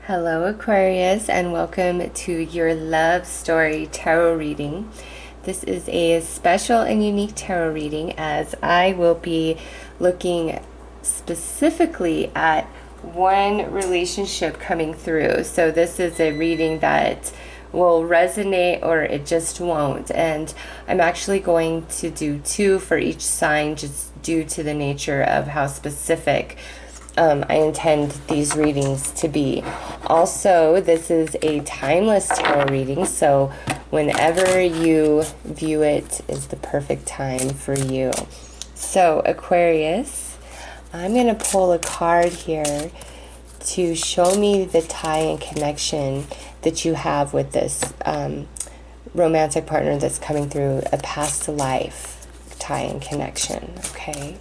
Hello Aquarius, and welcome to your love story tarot reading. This is a special and unique tarot reading as I will be looking specifically at one relationship coming through. So this is a reading that will resonate or it just won't, and I'm actually going to do two for each sign just due to the nature of how specific I intend these readings to be. Also, this is a timeless tarot reading, so whenever you view it is the perfect time for you. So Aquarius, I'm going to pull a card here to show me the tie and connection that you have with this romantic partner that's coming through, a past life tie and connection, okay?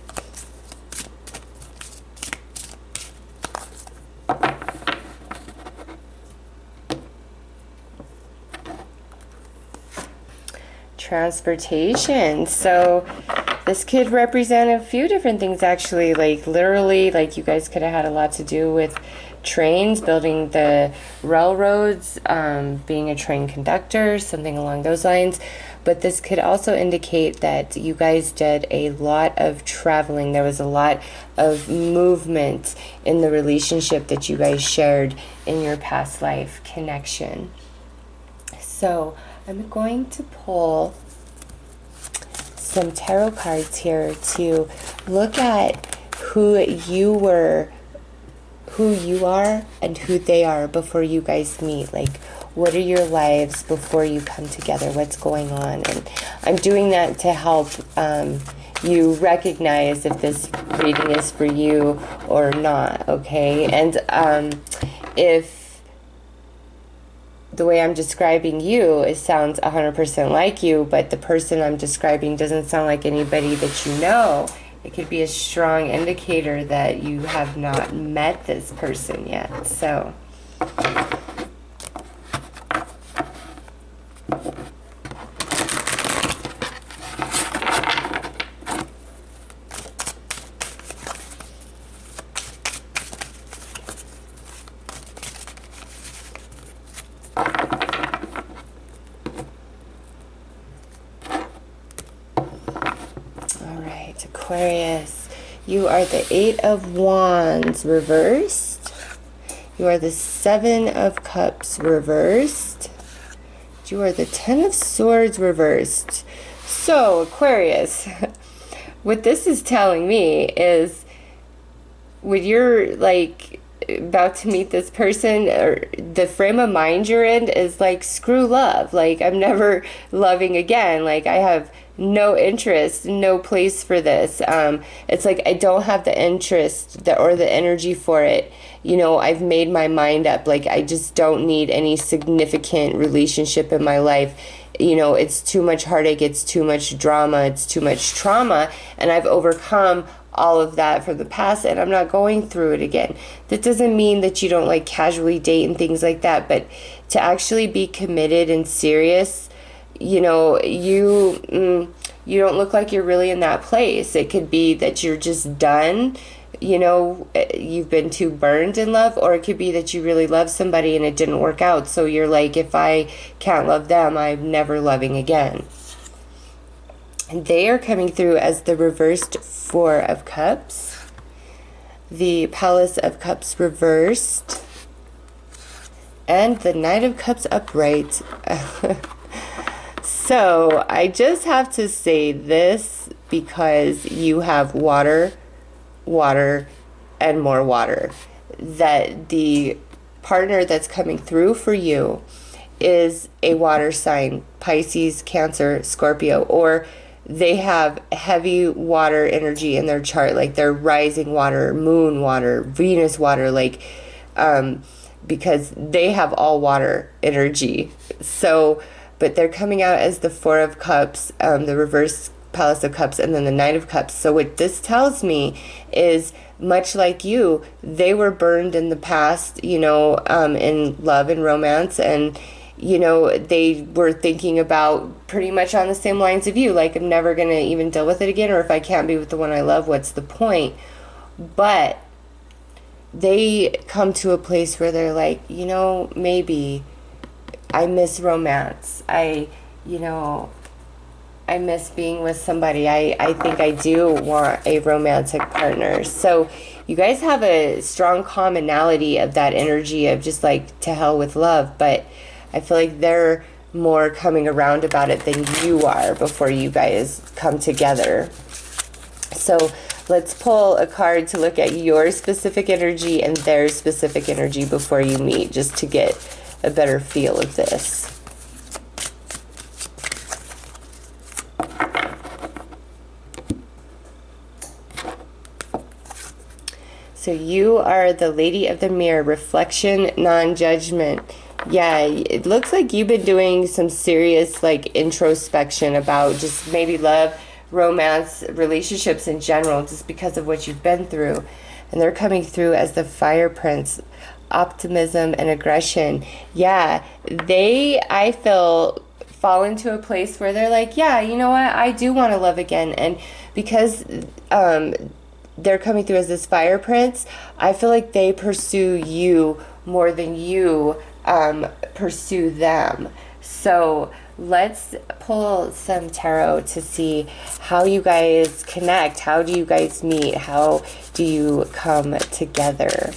Transportation. So this could represent a few different things actually, like literally, like you guys could have had a lot to do with trains, building the railroads, being a train conductor, something along those lines. But this could also indicate that you guys did a lot of traveling. There was a lot of movement in the relationship that you guys shared in your past life connection. So I'm going to pull some tarot cards here to look at who you were, who you are, and who they are before you guys meet. Like, what are your lives before you come together? What's going on? And I'm doing that to help you recognize if this reading is for you or not, okay? And if the way I'm describing you, it sounds 100% like you, but the person I'm describing doesn't sound like anybody that you know, it could be a strong indicator that you have not met this person yet. So Aquarius, you are the Eight of Wands reversed. You are the Seven of Cups reversed. You are the Ten of Swords reversed. So, Aquarius, what this is telling me is when you're like about to meet this person, or the frame of mind you're in is like, screw love. Like, I'm never loving again. Like, I have no interest, no place for this. It's like I don't have the interest or the energy for it. You know, I've made my mind up. Like, I just don't need any significant relationship in my life. You know, it's too much heartache, it's too much drama, it's too much trauma, and I've overcome all of that from the past, and I'm not going through it again. That doesn't mean that you don't like casually date and things like that, but to actually be committed and serious, you know, you don't look like you're really in that place. It could be that you're just done, you know, you've been too burned in love, or it could be that you really love somebody and it didn't work out, so you're like, if I can't love them, I'm never loving again. And they are coming through as the reversed Four of Cups, the Palace of Cups reversed, and the Knight of Cups upright. So I just have to say this because you have water, water, and more water. That the partner that's coming through for you is a water sign, Pisces, Cancer, Scorpio, or they have heavy water energy in their chart, like they're rising water, moon water, Venus water, like because they have all water energy. So, but they're coming out as the Four of Cups, the reverse Palace of Cups, and then the Knight of Cups. So what this tells me is, much like you, they were burned in the past, you know, in love and romance, and you know, they were thinking about pretty much on the same lines of you, like, I'm never going to even deal with it again, or if I can't be with the one I love, what's the point? But they come to a place where they're like, you know, maybe I miss romance. You know, I miss being with somebody. I think I do want a romantic partner. So you guys have a strong commonality of that energy of just like to hell with love. But I feel like they're more coming around about it than you are before you guys come together. So let's pull a card to look at your specific energy and their specific energy before you meet, just to get a better feel of this. So you are the Lady of the Mirror, reflection, non-judgment. Yeah, it looks like you've been doing some serious like introspection about just maybe love, romance, relationships in general, just because of what you've been through. And they're coming through as the Fire Prince, optimism and aggression. Yeah, I feel, fall into a place where they're like, yeah, you know what, I do want to love again. And because they're coming through as this Fire Prince, I feel like they pursue you more than you pursue them. So let's pull some tarot to see how you guys connect. How do you guys meet? How do you come together?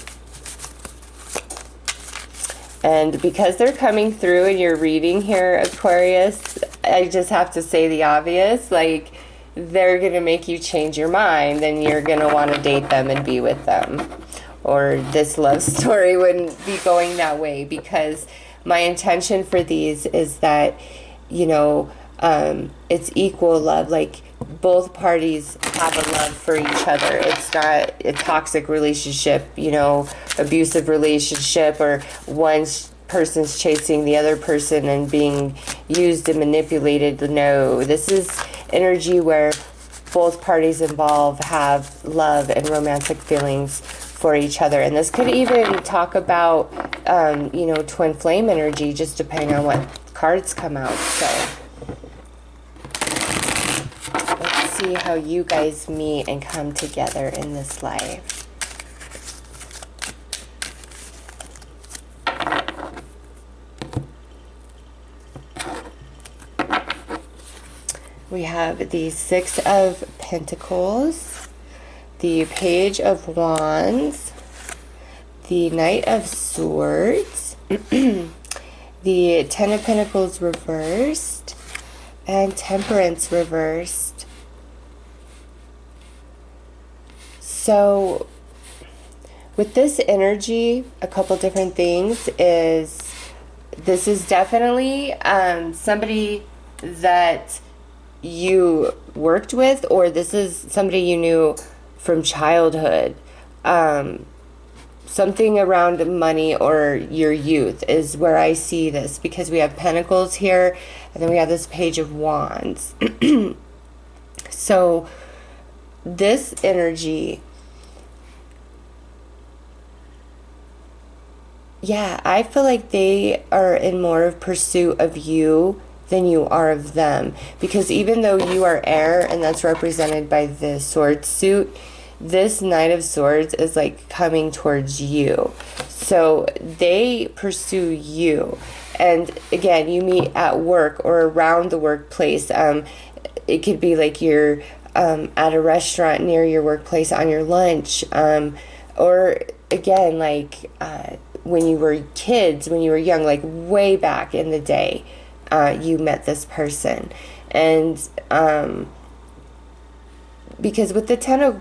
And because they're coming through in your reading here, Aquarius, I just have to say the obvious, like, they're going to make you change your mind, and you're going to want to date them and be with them. Or this love story wouldn't be going that way, because my intention for these is that, you know, it's equal love. Like, both parties have a love for each other. It's not a toxic relationship, you know, abusive relationship, or one person's chasing the other person and being used and manipulated. No, this is energy where both parties involved have love and romantic feelings for each other. And this could even talk about, you know, twin flame energy, just depending on what cards come out. So let's see how you guys meet and come together in this life. We have the Six of Pentacles, the Page of Wands, the Knight of Swords, the Ten of Pentacles reversed, and Temperance reversed. So with this energy, a couple different things is, this is definitely somebody that you worked with, or this is somebody you knew from childhood. Something around money or your youth is where I see this, because we have Pentacles here, and then we have this Page of Wands. So this energy, yeah, I feel like they are in more of pursuit of you than you are of them. Because even though you are air, and that's represented by the sword suit, this Knight of Swords is like coming towards you. So they pursue you. And again, you meet at work or around the workplace. It could be like you're at a restaurant near your workplace on your lunch. Or again, like when you were kids, when you were young, like way back in the day. You met this person. And because with the Ten of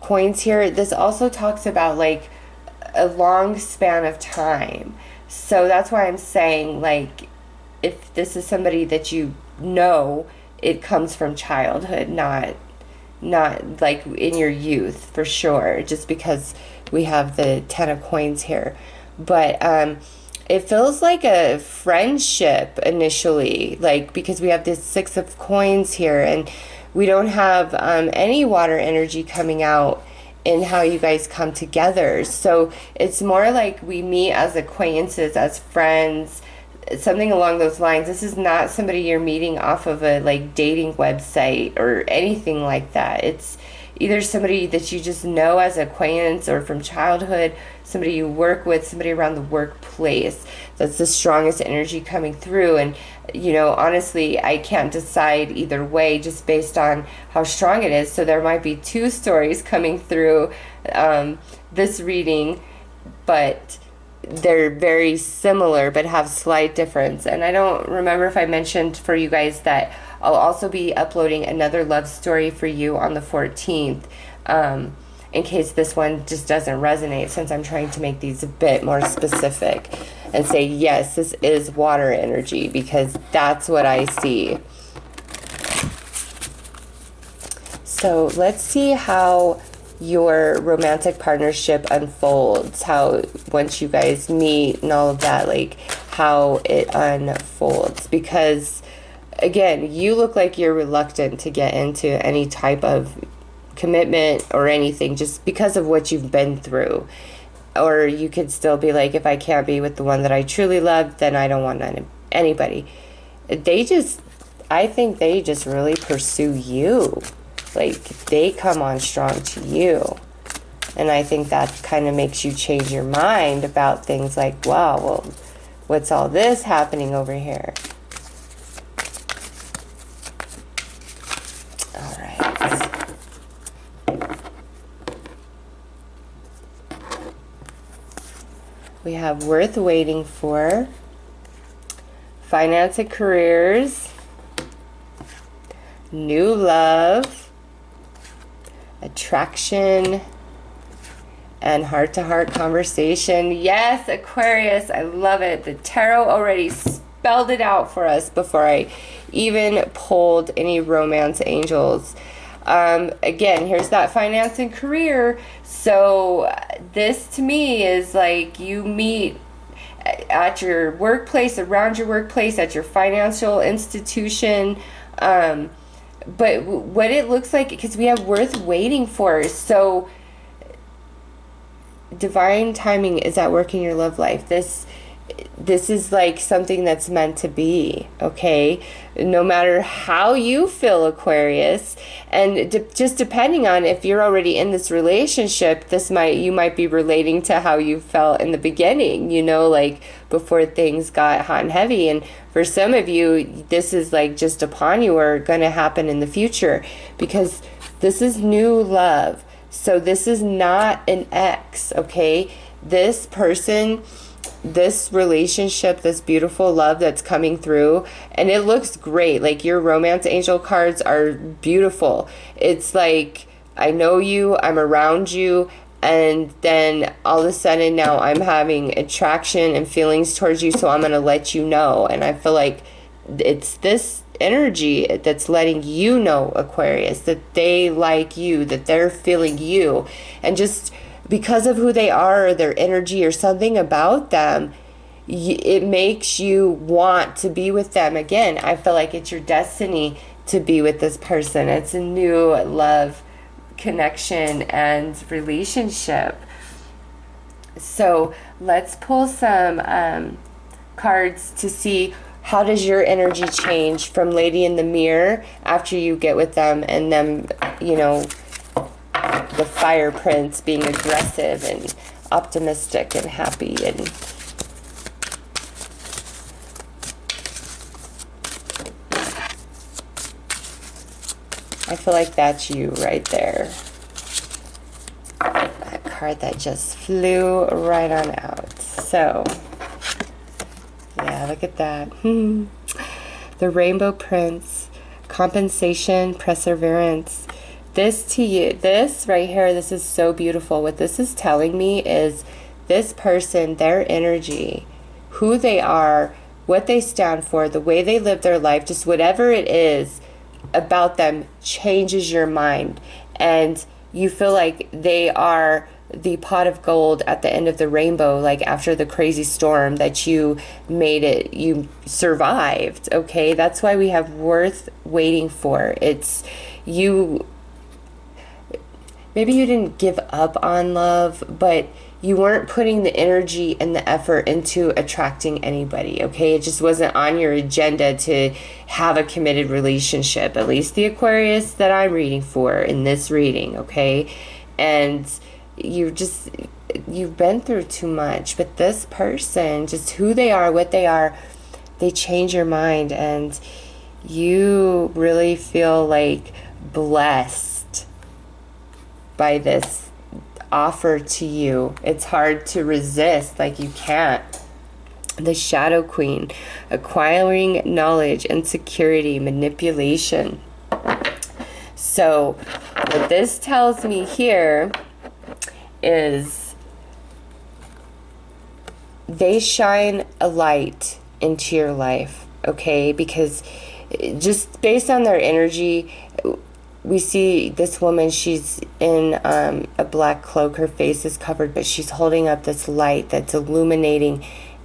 Coins here, this also talks about like a long span of time. So that's why I'm saying, like, if this is somebody that you know, it comes from childhood, not like in your youth, for sure, just because we have the Ten of Coins here. But it feels like a friendship initially, like, because we have this Six of Coins here, and we don't have any water energy coming out in how you guys come together. So it's more like we meet as acquaintances, as friends, something along those lines. This is not somebody you're meeting off of a like dating website or anything like that. It's, either somebody that you just know as an acquaintance or from childhood, somebody you work with, somebody around the workplace. That's the strongest energy coming through. And, you know, honestly, I can't decide either way just based on how strong it is. So there might be two stories coming through this reading, but they're very similar but have slight difference. And I don't remember if I mentioned for you guys that I'll also be uploading another love story for you on the 14th, in case this one just doesn't resonate, since I'm trying to make these a bit more specific and say, yes, this is water energy, because that's what I see. So let's see how your romantic partnership unfolds, how once you guys meet and all of that, like how it unfolds. Because again, you look like you're reluctant to get into any type of commitment or anything just because of what you've been through. Or you could still be like, if I can't be with the one that I truly love, then I don't want anybody. I think they just really pursue you. Like, they come on strong to you. And I think that kind of makes you change your mind about things like, wow, well, what's all this happening over here? All right. We have worth waiting for, finance and careers, new love, attraction, and heart-to-heart conversation. Yes, Aquarius, I love it. The tarot already spelled it out for us before I even pulled any romance angels. Again, here's that finance and career. So this to me is like you meet at your workplace, around your workplace, at your financial institution. But what it looks like, because we have worth waiting for. So divine timing is at work in your love life. This is like something that's meant to be, okay? No matter how you feel, Aquarius, and just depending on if you're already in this relationship, you might be relating to how you felt in the beginning, you know, like before things got hot and heavy. And for some of you, this is like just upon you or going to happen in the future, because this is new love. So this is not an ex, okay? This person, this relationship, this beautiful love that's coming through, and it looks great. Like, your romance angel cards are beautiful. It's like, I know you, I'm around you, and then all of a sudden now I'm having attraction and feelings towards you, so I'm going to let you know. And I feel like it's this energy that's letting you know, Aquarius, that they like you, that they're feeling you. And just because of who they are, or their energy, or something about them, it makes you want to be with them. Again, I feel like it's your destiny to be with this person. It's a new love connection and relationship. So let's pull some cards to see, how does your energy change from Lady in the Mirror after you get with them, and them, you know, the Fire Prince being aggressive and optimistic and happy. And I feel like that's you right there. That card that just flew right on out. So yeah, look at that. The Rainbow Prince, compensation, perseverance. This to you, this right here, this is so beautiful. What this is telling me is this person, their energy, who they are, what they stand for, the way they live their life, just whatever it is about them changes your mind. And you feel like they are the pot of gold at the end of the rainbow, like after the crazy storm that you made it, you survived, okay? That's why we have worth waiting for. It's you. Maybe you didn't give up on love, but you weren't putting the energy and the effort into attracting anybody, okay? It just wasn't on your agenda to have a committed relationship, at least the Aquarius that I'm reading for in this reading, okay? And you've been through too much. But this person, just who they are, what they are, they change your mind, and you really feel like blessed by this offer to you. It's hard to resist, like you can't. The Shadow Queen, acquiring knowledge and security, manipulation. So what this tells me here is they shine a light into your life, okay? Because just based on their energy, we see this woman, she's in a black cloak, her face is covered, but she's holding up this light that's illuminating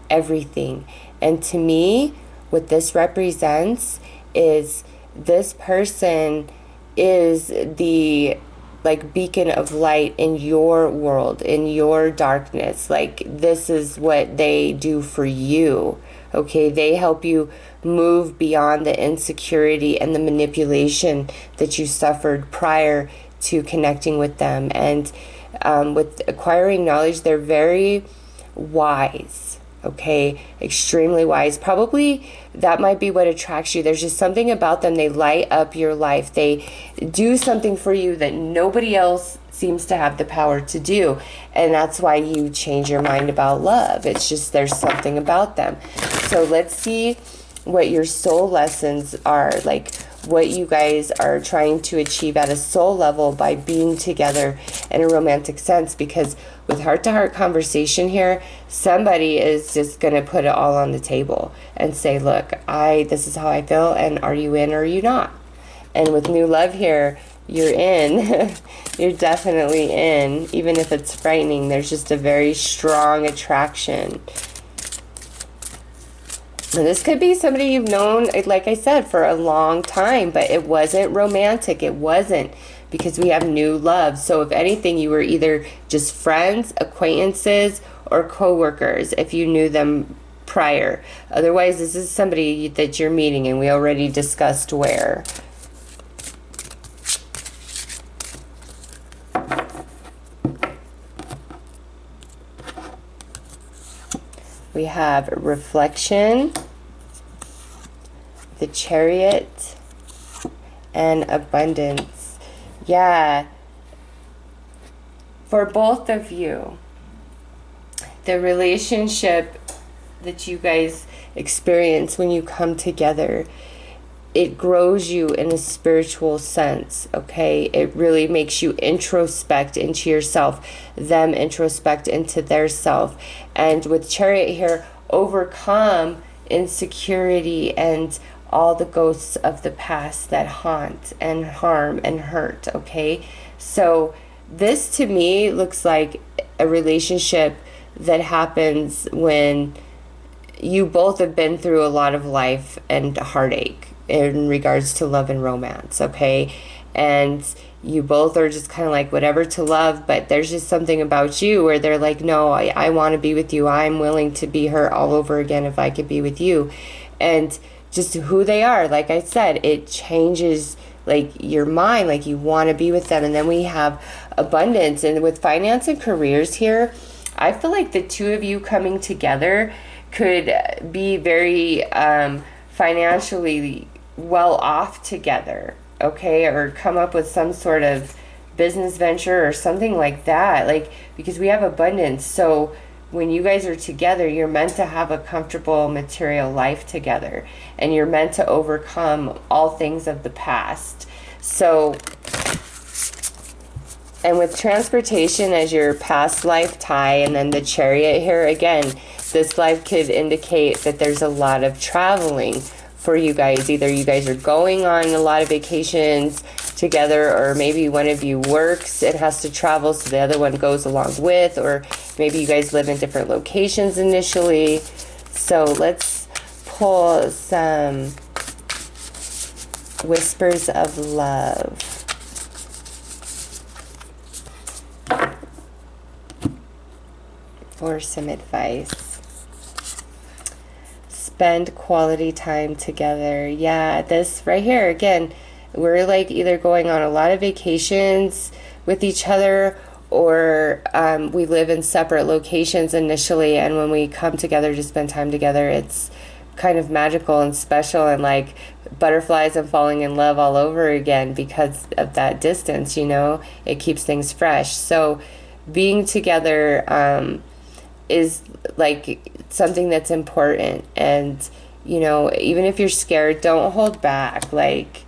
everything. And to me, what this represents is this person is the like beacon of light in your world, in your darkness. Like, this is what they do for you, okay? They help you move beyond the insecurity and the manipulation that you suffered prior to connecting with them. And with acquiring knowledge, they're very wise, okay? Extremely wise. Probably that might be what attracts you. There's just something about them. They light up your life. They do something for you that nobody else seems to have the power to do. And that's why you change your mind about love. It's just there's something about them. So let's see what your soul lessons are, like what you guys are trying to achieve at a soul level by being together in a romantic sense. Because with heart-to-heart conversation here, somebody is just going to put it all on the table and say, look, this is how I feel, and are you in or are you not? And with new love here, you're in. You're definitely in, even if it's frightening. There's just a very strong attraction. And this could be somebody you've known, like I said, for a long time, but it wasn't romantic. It wasn't, because we have new love. So if anything, you were either just friends, acquaintances, or co-workers if you knew them prior. Otherwise, this is somebody that you're meeting, and we already discussed where. We have reflection, the Chariot, and abundance. Yeah, for both of you, the relationship that you guys experience when you come together, it grows you in a spiritual sense, okay? It really makes you introspect into yourself, them introspect into their self. And with Chariot here, overcome insecurity and all the ghosts of the past that haunt and harm and hurt, okay? So this to me looks like a relationship that happens when you both have been through a lot of life and heartache in regards to love and romance, okay? And you both are just kind of like whatever to love, but there's just something about you where they're like, no, I want to be with you. I'm willing to be her all over again if I could be with you. And just who they are, like I said, it changes like your mind, like you want to be with them. And then we have abundance. And with finance and careers here, I feel like the two of you coming together could be very financially well off together, okay? Or come up with some sort of business venture or something like that, like, because we have abundance. So when you guys are together, you're meant to have a comfortable material life together, and you're meant to overcome all things of the past. So, and with transportation as your past life tie, and then the Chariot here, again, this life could indicate that there's a lot of traveling for you guys. Either you guys are going on a lot of vacations together, or maybe one of you works and has to travel, so the other one goes along with, or maybe you guys live in different locations initially. So let's pull some whispers of love. for some advice. Spend quality time together. Yeah, this right here, again, we're like either going on a lot of vacations with each other, or we live in separate locations initially, and when we come together to spend time together, it's kind of magical and special, and like butterflies and falling in love all over again because of that distance, you know. It keeps things fresh. So being together is like something that's important. And, you know, even if you're scared, don't hold back. Like,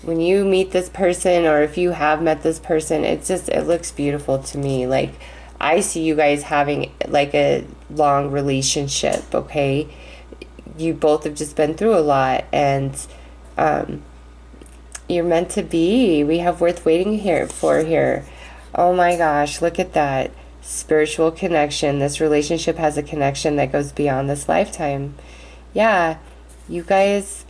when you meet this person, or if you have met this person, it looks beautiful to me. Like, I see you guys having like a long relationship, okay? You both have just been through a lot, and you're meant to be. We have worth waiting here. Oh my gosh, look at that. Spiritual connection. This relationship has a connection that goes beyond this lifetime. Yeah, you guys,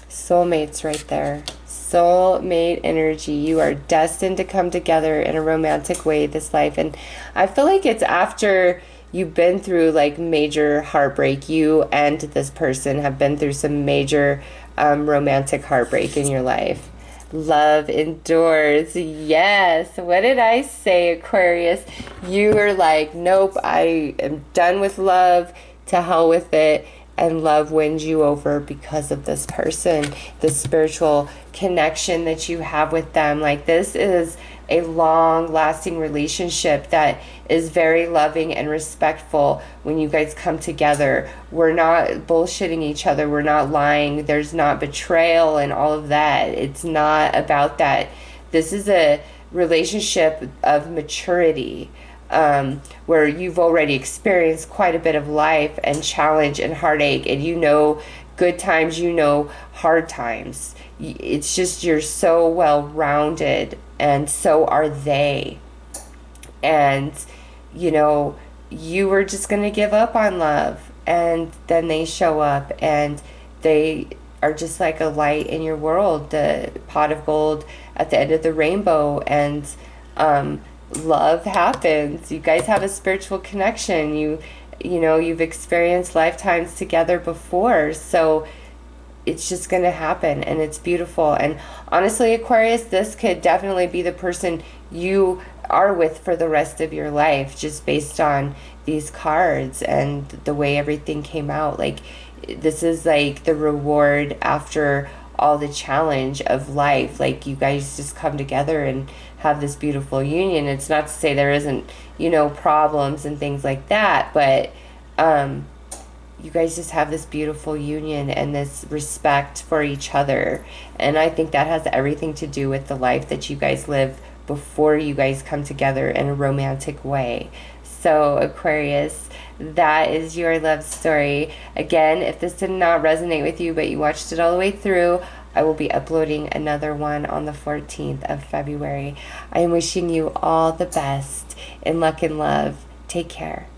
soulmates right there. Soulmate energy. You are destined to come together in a romantic way this life. And I feel like it's after you've been through like major heartbreak. You and this person have been through some major romantic heartbreak in your life. Love endures. Yes. What did I say, Aquarius? You were like, nope, I am done with love. To hell with it. And love wins you over because of this person, the spiritual connection that you have with them. Like, this is a long-lasting relationship that is very loving and respectful when you guys come together. We're not bullshitting each other. We're not lying. There's not betrayal and all of that. It's not about that. This is a relationship of maturity. Where you've already experienced quite a bit of life and challenge and heartache, and you know good times, you know hard times. It's just, you're so well-rounded, and so are they. And, you know, you were just going to give up on love, and then they show up, and they are just like a light in your world, the pot of gold at the end of the rainbow. And love happens. You guys have a spiritual connection. You know, you've experienced lifetimes together before, so it's just going to happen, and it's beautiful. And honestly, Aquarius, this could definitely be the person you are with for the rest of your life, just based on these cards and the way everything came out. Like, this is like the reward after all the challenge of life. Like, you guys just come together and have this beautiful union. It's not to say there isn't, you know, problems and things like that, but you guys just have this beautiful union and this respect for each other. And I think that has everything to do with the life that you guys live before you guys come together in a romantic way. So, Aquarius, that is your love story. Again, if this did not resonate with you, but you watched it all the way through, I will be uploading another one on the 14th of February. I am wishing you all the best in luck and love. Take care.